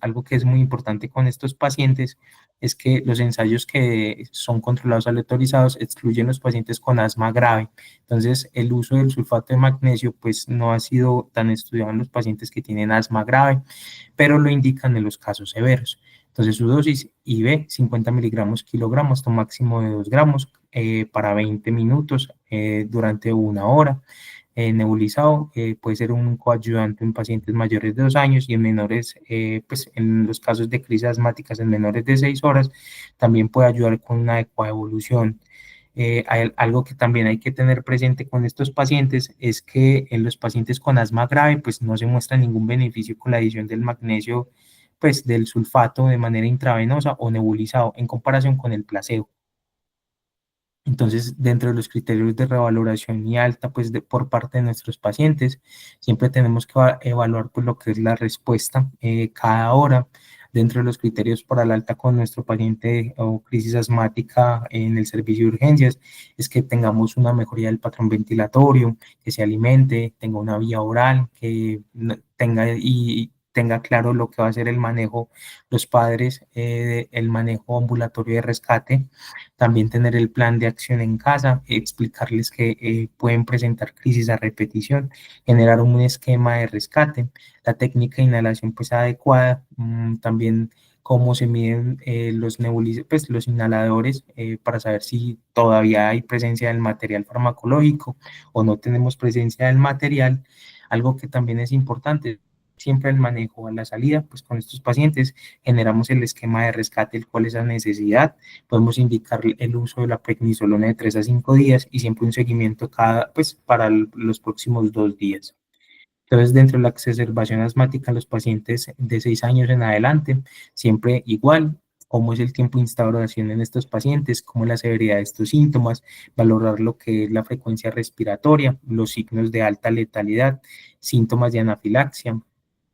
Algo que es muy importante con estos pacientes es que los ensayos que son controlados aleatorizados excluyen los pacientes con asma grave. Entonces, el uso del sulfato de magnesio pues no ha sido tan estudiado en los pacientes que tienen asma grave, pero lo indican en los casos severos. Entonces, su dosis IV, 50 miligramos kilogramos, hasta un máximo de 2 gramos para 20 minutos durante una hora. Nebulizado puede ser un coayudante en pacientes mayores de 2 años y en menores, pues en los casos de crisis asmáticas en menores de 6 horas, también puede ayudar con una adecuada evolución. Algo que también hay que tener presente con estos pacientes es que en los pacientes con asma grave, pues no se muestra ningún beneficio con la adición del magnesio, pues del sulfato de manera intravenosa o nebulizado en comparación con el placebo. Entonces, dentro de los criterios de revaloración y alta, pues por parte de nuestros pacientes, siempre tenemos que evaluar pues, lo que es la respuesta cada hora. Dentro de los criterios para la alta con nuestro paciente o crisis asmática en el servicio de urgencias, es que tengamos una mejoría del patrón ventilatorio, que se alimente, tenga una vía oral, que tenga claro lo que va a ser el manejo, los padres, el manejo ambulatorio de rescate, también tener el plan de acción en casa, explicarles que pueden presentar crisis a repetición, generar un esquema de rescate, la técnica de inhalación pues adecuada, también cómo se miden pues, los inhaladores para saber si todavía hay presencia del material farmacológico o no tenemos presencia del material. Algo que también es importante, siempre el manejo a la salida, pues con estos pacientes generamos el esquema de rescate, el cual es la necesidad. Podemos indicar el uso de la prednisolona de 3 a 5 días y siempre un seguimiento pues, para los próximos 2 días. Entonces, dentro de la exacerbación asmática en los pacientes de 6 años en adelante, siempre igual, cómo es el tiempo de instauración en estos pacientes, cómo es la severidad de estos síntomas, valorar lo que es la frecuencia respiratoria, los signos de alta letalidad, síntomas de anafilaxia,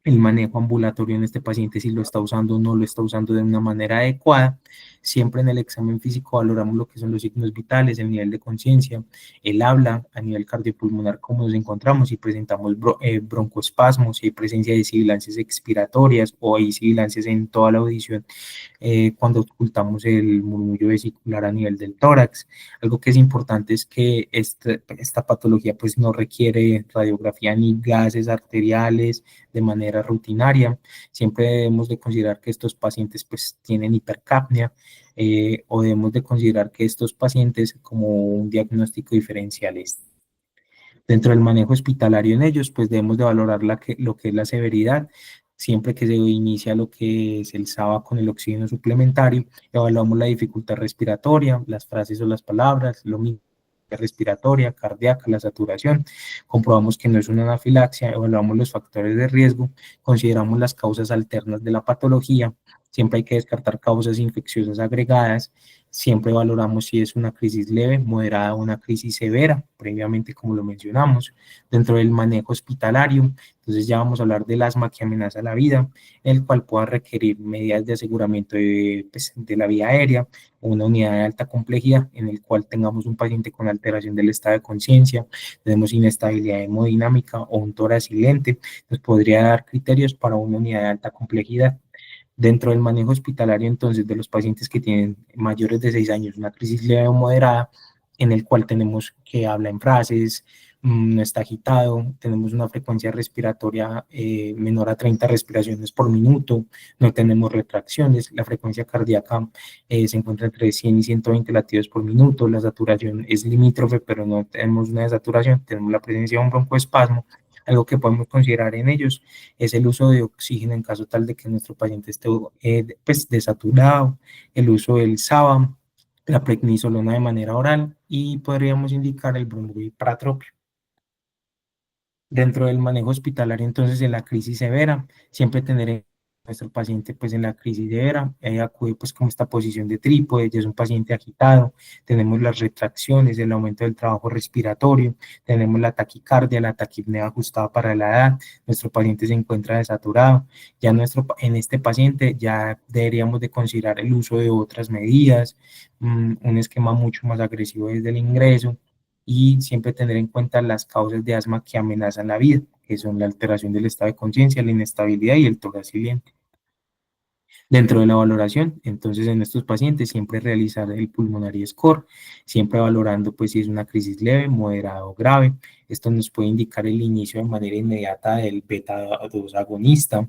el manejo ambulatorio en este paciente, si lo está usando o no lo está usando de una manera adecuada. Siempre en el examen físico valoramos lo que son los signos vitales, el nivel de conciencia, el habla, a nivel cardiopulmonar, cómo nos encontramos, si presentamos broncoespasmos, si hay presencia de sibilancias expiratorias o hay sibilancias en toda la audición cuando ocultamos el murmullo vesicular a nivel del tórax. Algo que es importante es que esta patología pues no requiere radiografía ni gases arteriales de manera rutinaria. Siempre debemos de considerar que estos pacientes pues tienen hipercapnia o debemos de considerar que estos pacientes como un diagnóstico diferencial es. Dentro del manejo hospitalario en ellos, pues debemos de valorar lo que es la severidad. Siempre que se inicia lo que es el SABA con el oxígeno suplementario, evaluamos la dificultad respiratoria, las frases o las palabras, lo mismo respiratoria, cardíaca, la saturación, comprobamos que no es una anafilaxia, evaluamos los factores de riesgo, consideramos las causas alternas de la patología, siempre hay que descartar causas infecciosas agregadas, siempre valoramos si es una crisis leve, moderada o una crisis severa, previamente como lo mencionamos, dentro del manejo hospitalario, entonces ya vamos a hablar del asma que amenaza la vida, el cual pueda requerir medidas de aseguramiento pues, de la vía aérea, una unidad de alta complejidad en el cual tengamos un paciente con alteración del estado de conciencia, tenemos inestabilidad hemodinámica o un tórax silente, nos podría dar criterios para una unidad de alta complejidad. Dentro del manejo hospitalario, entonces, de los pacientes que tienen mayores de 6 años, una crisis leve o moderada, en el cual tenemos que habla en frases, no está agitado, tenemos una frecuencia respiratoria menor a 30 respiraciones por minuto, no tenemos retracciones, la frecuencia cardíaca se encuentra entre 100 y 120 latidos por minuto, la saturación es limítrofe, pero no tenemos una desaturación, tenemos la presencia de un broncoespasmo. Algo que podemos considerar en ellos es el uso de oxígeno en caso tal de que nuestro paciente esté pues, desaturado, el uso del SABA, la prednisolona de manera oral y podríamos indicar el broncoipratropio. Dentro del manejo hospitalario, entonces, en la crisis severa, siempre tener en nuestro paciente, pues, en la crisis severa, acude, pues, con esta posición de trípode, ya es un paciente agitado, tenemos las retracciones, el aumento del trabajo respiratorio, tenemos la taquicardia, la taquipnea ajustada para la edad, nuestro paciente se encuentra desaturado, ya en este paciente ya deberíamos de considerar el uso de otras medidas, un esquema mucho más agresivo desde el ingreso, y siempre tener en cuenta las causas de asma que amenazan la vida, que son la alteración del estado de conciencia, la inestabilidad y el tórax silente. Dentro de la valoración, entonces en estos pacientes siempre realizar el pulmonary score, siempre valorando pues si es una crisis leve, moderada o grave. Esto nos puede indicar el inicio de manera inmediata del beta 2 agonista.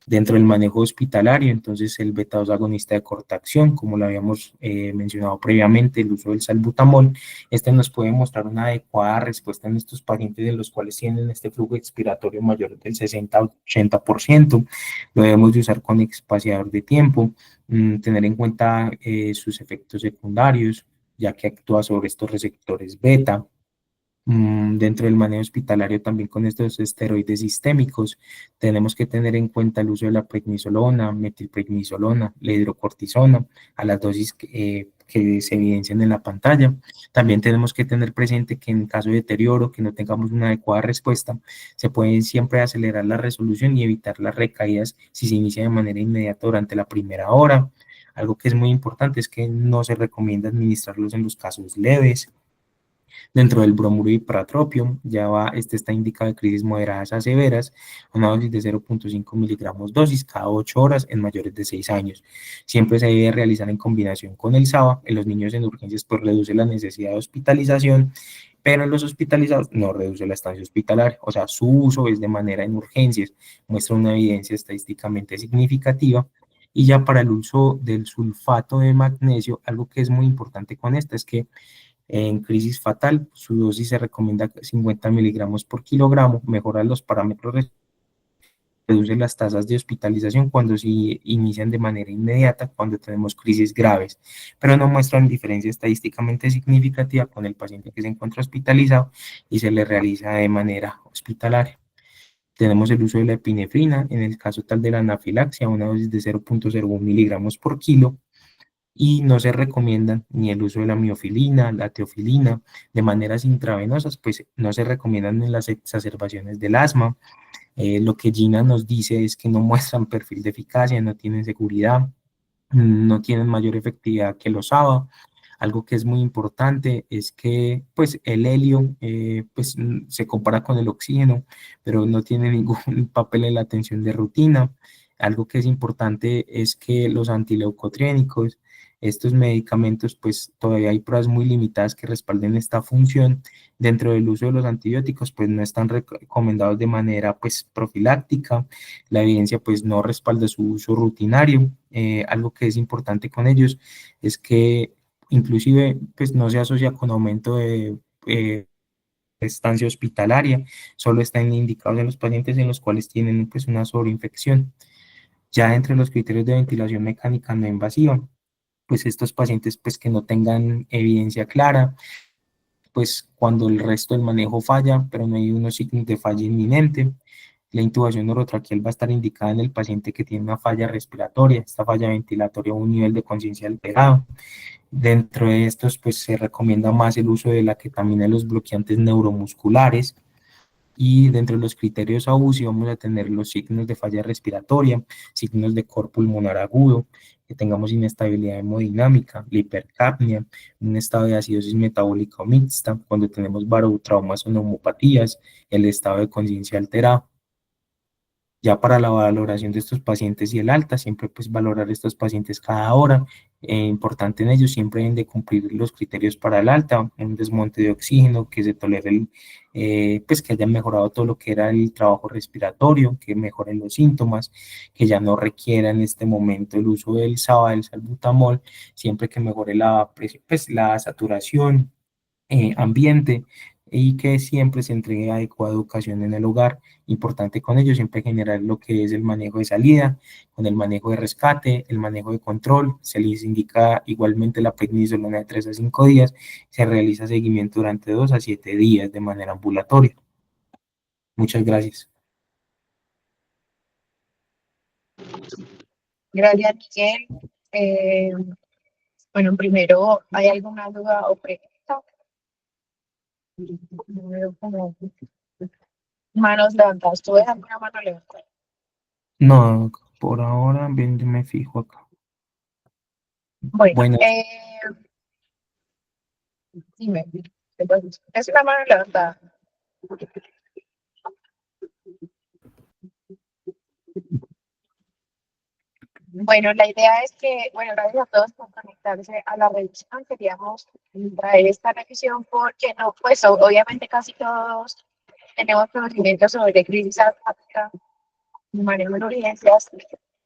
Dentro del manejo hospitalario, entonces el beta-2 agonista de corta acción, como lo habíamos mencionado previamente, el uso del salbutamol, este nos puede mostrar una adecuada respuesta en estos pacientes de los cuales tienen este flujo expiratorio mayor del 60-80%. Lo debemos de usar con espaciador de tiempo, tener en cuenta sus efectos secundarios, ya que actúa sobre estos receptores beta. Dentro del manejo hospitalario también con estos esteroides sistémicos, tenemos que tener en cuenta el uso de la prednisolona, metilprednisolona, la hidrocortisona, a las dosis que se evidencian en la pantalla. También tenemos que tener presente que en caso de deterioro, que no tengamos una adecuada respuesta, se puede siempre acelerar la resolución y evitar las recaídas si se inicia de manera inmediata durante la primera hora. Algo que es muy importante es que no se recomienda administrarlos en los casos leves. Dentro del bromuro y pratropium, ya va, este está indicado de crisis moderadas a severas, una dosis de 0.5 miligramos dosis cada 8 horas en mayores de 6 años. Siempre se debe realizar en combinación con el SABA. En los niños en urgencias pues reduce la necesidad de hospitalización, pero en los hospitalizados no reduce la estancia hospitalaria, o sea, su uso es de manera en urgencias, muestra una evidencia estadísticamente significativa. Y ya para el uso del sulfato de magnesio, algo que es muy importante con esta es que en crisis fatal, su dosis se recomienda 50 miligramos por kilogramo, mejora los parámetros, reduce las tasas de hospitalización cuando se inician de manera inmediata, cuando tenemos crisis graves, pero no muestran diferencia estadísticamente significativa con el paciente que se encuentra hospitalizado y se le realiza de manera hospitalaria. Tenemos el uso de la epinefrina, en el caso tal de la anafilaxia, una dosis de 0.01 miligramos por kilo, y no se recomiendan ni el uso de la miofilina, la teofilina, de maneras intravenosas, pues no se recomiendan en las exacerbaciones del asma. Lo que Gina nos dice es que no muestran perfil de eficacia, no tienen seguridad, no tienen mayor efectividad que los ABA. Algo que es muy importante es que pues el helio pues, se compara con el oxígeno, pero no tiene ningún papel en la atención de rutina. Algo que es importante es que los antileucotriénicos, estos medicamentos, pues todavía hay pruebas muy limitadas que respalden esta función. Dentro del uso de los antibióticos, pues no están recomendados de manera pues profiláctica. La evidencia pues no respalda su uso rutinario. Algo que es importante con ellos es que inclusive pues no se asocia con aumento de estancia hospitalaria, solo están indicados en los pacientes en los cuales tienen pues una sobreinfección. Ya entre los criterios de ventilación mecánica no invasiva, pues estos pacientes pues que no tengan evidencia clara, pues cuando el resto del manejo falla, pero no hay unos signos de falla inminente, la intubación orotraqueal va a estar indicada en el paciente que tiene una falla respiratoria, esta falla ventilatoria o un nivel de conciencia alterado. Dentro de estos, pues se recomienda más el uso de la ketamina y los bloqueantes neuromusculares. Y dentro de los criterios a UCI vamos a tener los signos de falla respiratoria, signos de cor pulmonar agudo, que tengamos inestabilidad hemodinámica, la hipercapnia, un estado de acidosis metabólica o mixta, cuando tenemos barotraumas o neumopatías, el estado de conciencia alterado. Ya para la valoración de estos pacientes y el alta, siempre pues valorar estos pacientes cada hora. Importante en ellos, siempre deben de cumplir los criterios para el alta, un desmonte de oxígeno, que se tolere, pues que hayan mejorado todo lo que era el trabajo respiratorio, que mejoren los síntomas, que ya no requiera en este momento el uso del SABA, del salbutamol, siempre que mejore la, pues, la saturación ambiente y que siempre se entregue adecuada educación en el hogar. Importante con ello siempre generar lo que es el manejo de salida, con el manejo de rescate, el manejo de control. Se les indica igualmente la prednisolona de 3 a 5 días. Se realiza seguimiento durante 2 a 7 días de manera ambulatoria. Muchas gracias. Gracias, Miguel. Eh, bueno, primero, ¿hay alguna duda o pregunta? No veo como manos levantadas. ¿Tú ves alguna mano levantada? No, por ahora, bien, yo me fijo acá. Bueno, Buenas. dime. Es una mano levantada. Bueno, la idea es que, bueno, gracias a todos por conectarse a la revisión. Queríamos traer esta revisión porque no, pues obviamente casi todos tenemos conocimiento sobre crisis acuática y manejo de urgencias,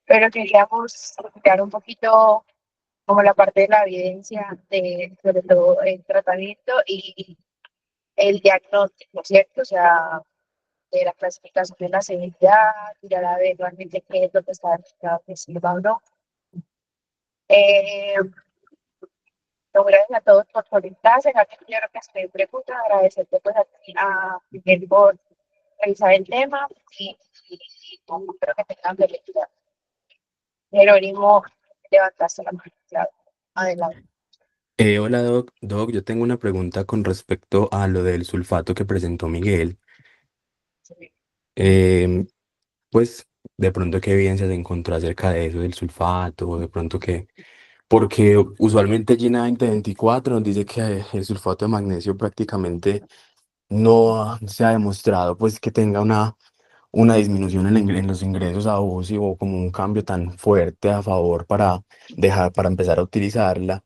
pero queríamos explicar un poquito como la parte de la evidencia de, sobre todo, el tratamiento y el diagnóstico, ¿cierto? O sea, de la clasificación de la severidad, mirar a ver realmente qué es lo que está demostrado que sirva o no. Eh, no, gracias a todos por conectarse. Aquí quiero que estoy pregunta, agradecerte pues a ti, a Miguel por revisar el tema y espero que tengan feliz día. Jerónimo, levantaste la mano, claro. Adelante. Hola Doc, yo tengo una pregunta con respecto a lo del sulfato que presentó Miguel. Em, pues de pronto qué evidencia se encontró acerca de eso del sulfato, o de pronto que, porque usualmente Gina 2024 nos dice que el sulfato de magnesio prácticamente no se ha demostrado pues que tenga una disminución en los ingresos a UCI o como un cambio tan fuerte a favor para empezar a utilizarla.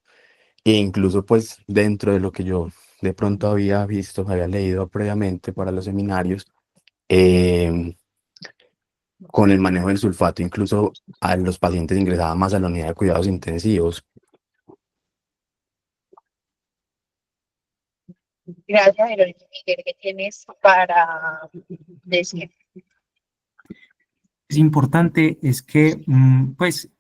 E incluso pues dentro de lo que yo de pronto había visto, había leído previamente para los seminarios, em, con el manejo del sulfato, incluso a los pacientes ingresaban más a la unidad de cuidados intensivos. Gracias, Jerónimo. Miguel, ¿qué tienes para decir? Es importante es que, pues,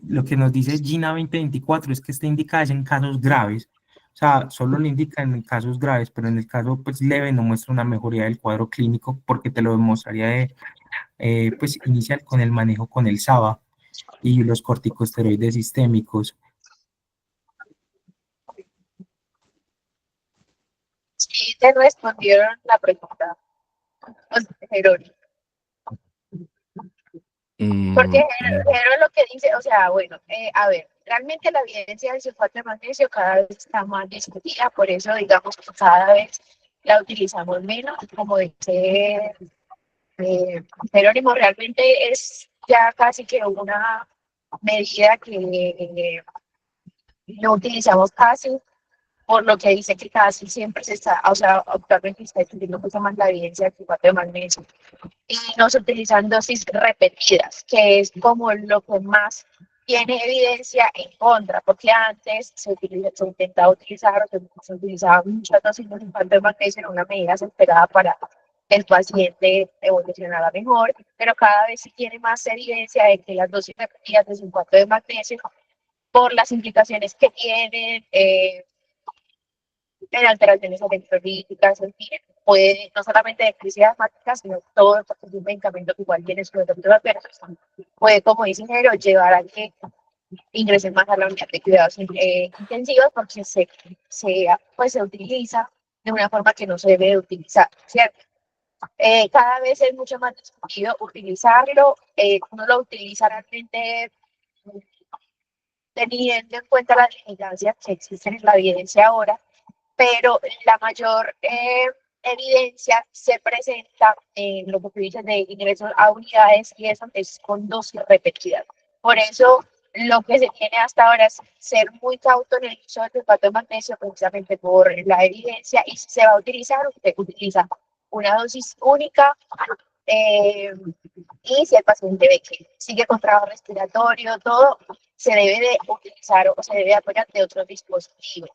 lo que nos dice GINA 2024 es que está indicada es en casos graves. O sea, solo lo indica en casos graves, pero en el caso pues, leve no muestra una mejoría del cuadro clínico porque te lo demostraría pues, inicial con el manejo con el SABA y los corticosteroides sistémicos. Sí, te respondieron la pregunta, o sea, Jerónimo. Porque Mm, mm, Jero lo que dice, o sea, bueno, a ver, realmente la evidencia del sulfato de magnesio cada vez está más discutida, por eso digamos que cada vez la utilizamos menos, como dice Jerónimo, realmente es ya casi que una medida que no utilizamos casi, por lo que dice que casi siempre se está, o sea, actualmente está estudiando mucho más la evidencia del sulfato de magnesio y no se utilizan dosis repetidas, que es como lo que más tiene evidencia en contra, porque antes se intentaba utilizar, se utilizaba muchas dosis de sulfato de magnesio en una medida esperada para el paciente evolucionara mejor, pero cada vez se tiene más evidencia de que las dosis repetidas de sulfato de magnesio, por las implicaciones que tienen, en alteraciones electrolíticas, en fin, puede no solamente de crisis asmática, sino todo, porque es un medicamento que igual tiene sus efectos adversos, puede, como dice Jero, llevar a que ingresen más a la unidad de cuidados intensivos porque pues, se utiliza de una forma que no se debe de utilizar, ¿cierto? Cada vez es mucho más discutido utilizarlo, uno lo utiliza realmente teniendo en cuenta las limitancias que existen en la evidencia ahora, pero la mayor evidencia se presenta en lo que tú dices de ingresos a unidades y eso es con dosis repetidas. Por eso lo que se tiene hasta ahora es ser muy cauto en el uso del sulfato de magnesio precisamente por la evidencia y si se va a utilizar, usted utiliza una dosis única eh, y si el paciente ve que sigue con trabajo respiratorio, todo, se debe de utilizar o se debe apoyar de otros dispositivos.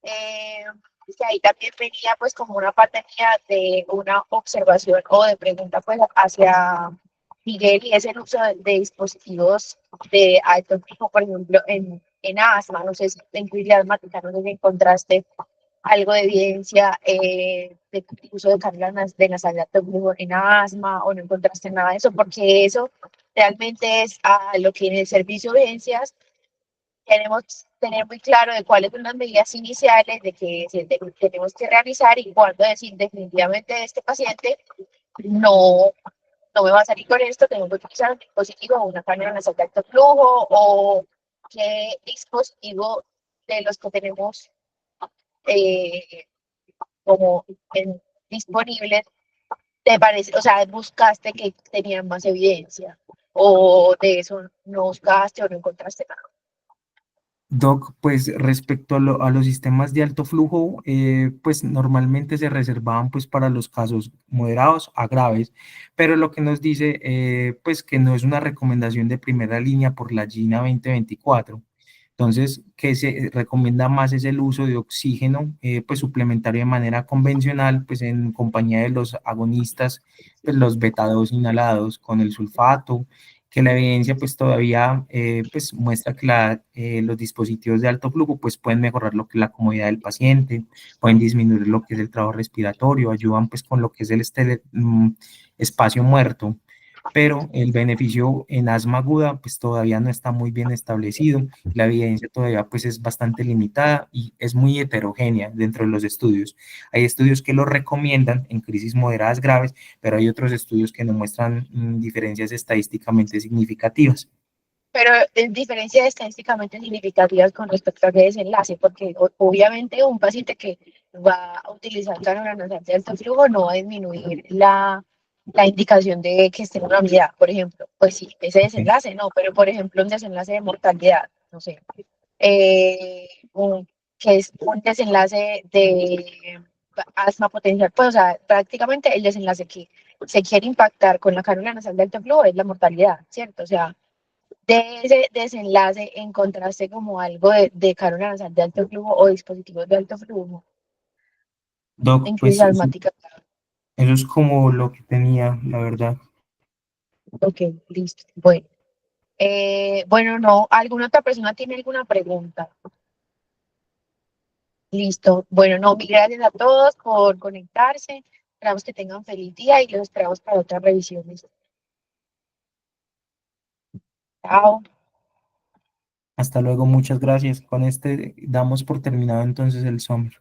Eh, que ahí también venía pues como una parte mía de una observación o de pregunta pues hacia Miguel y es el uso de dispositivos de alto tipo, por ejemplo, en asma, no sé si en crisis asmática, no sé si encontraste algo de evidencia de uso de cánulas de nasalidad en asma o no encontraste nada de eso, porque eso realmente es a lo que en el servicio de urgencias queremos tener muy claro de cuáles son las medidas iniciales de que tenemos que realizar y cuándo decir definitivamente este paciente no, no me va a salir con esto, tengo que utilizar un dispositivo o una cámara nasal de alto flujo o qué dispositivo de los que tenemos eh, como disponibles te parece, o sea, buscaste que tenían más evidencia. o de eso no buscaste o no encontraste nada. Doc, pues respecto a los sistemas de alto flujo, pues normalmente se reservaban pues para los casos moderados a graves, pero lo que nos dice pues que no es una recomendación de primera línea por la GINA 2024. Entonces, que se recomienda más es el uso de oxígeno pues suplementario de manera convencional, pues en compañía de los agonistas, pues los beta-2 inhalados con el sulfato, que la evidencia pues todavía pues muestra que los dispositivos de alto flujo pues pueden mejorar lo que es la comodidad del paciente, pueden disminuir lo que es el trabajo respiratorio, ayudan pues con lo que es el espacio muerto, pero el beneficio en asma aguda pues todavía no está muy bien establecido, la evidencia todavía pues es bastante limitada y es muy heterogénea dentro de los estudios. Hay estudios que lo recomiendan en crisis moderadas graves, pero hay otros estudios que no muestran diferencias estadísticamente significativas. Pero en diferencias estadísticamente significativas con respecto a qué desenlace, porque obviamente un paciente que va a utilizar cánula de alto flujo no va a disminuir la indicación de que esté en una unidad, por ejemplo. Pues sí, ese Okay. desenlace no, pero por ejemplo un desenlace de mortalidad, no sé, eh, un, que es un desenlace de asma potencial, pues o sea, prácticamente el desenlace que se quiere impactar con la cánula nasal de alto flujo es la mortalidad, ¿cierto? O sea, de ese desenlace encontraste como algo de cánula nasal de alto flujo o dispositivos de alto flujo Doc, en crisis pues asmática. eso es como lo que tenía, la verdad. Ok, listo. Bueno. Bueno, no, ¿alguna otra persona tiene alguna pregunta? Listo. Bueno, no, mil gracias a todos por conectarse. Esperamos que tengan feliz día y los esperamos para otras revisiones. Chao. Hasta luego, muchas gracias. Con este damos por terminado entonces el summer.